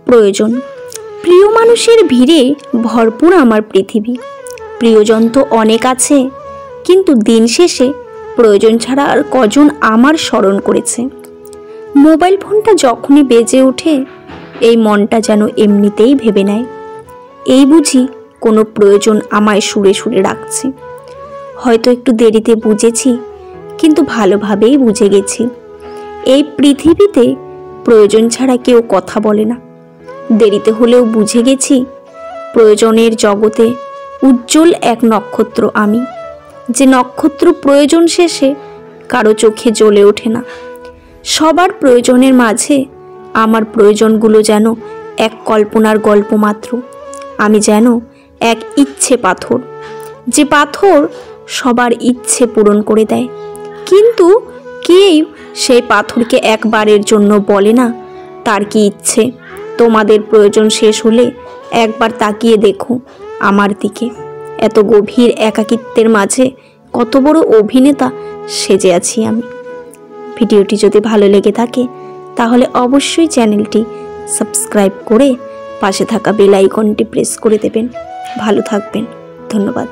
প্রয়োজন। প্রিয় মানুষের ভিড়ে ভরপুর আমার পৃথিবী। প্রিয়জন তো অনেক আছে, কিন্তু দিন শেষে প্রয়োজন ছাড়া আর কজন আমার স্মরণ করেছে। মোবাইল ফোনটা যখনই বেজে ওঠে, এই মনটা যেন এমনিতেই ভেবে নেয়, এই বুঝি কোনো প্রয়োজন আমায় সুরে সুরে ডাকছে। হয়তো একটু দেরিতে বুঝেছি, কিন্তু ভালোভাবেই বুঝে গেছি। এই পৃথিবীতে প্রয়োজন ছাড়া কেউ কথা বলে না। দেরিতে হলেও বুঝে গেছি, প্রয়োজনের জগতে উজ্জ্বল এক নক্ষত্র আমি, যে নক্ষত্র প্রয়োজন শেষে কারো চোখে জ্বলে ওঠে না। সবার প্রয়োজনের মাঝে আমার প্রয়োজনগুলো যেন এক কল্পনার গল্প মাত্র। আমি যেন এক ইচ্ছে পাথর, যে পাথর সবার ইচ্ছে পূরণ করে দেয়, কিন্তু কেউ সেই পাথরকে একবারের জন্য বলে না তার কি ইচ্ছে। তোমাদের প্রয়োজন শেষ হলে একবার তাকিয়ে দেখো আমার দিকে। এত গভীর একাকিত্বের মাঝে কত বড় অভিনেতা সেজে আছি আমি। ভিডিওটি যদি ভালো লেগে থাকে তাহলে অবশ্যই চ্যানেলটি সাবস্ক্রাইব করে পাশে থাকা বেল আইকনটি প্রেস করে দেবেন। ভালো থাকবেন, ধন্যবাদ।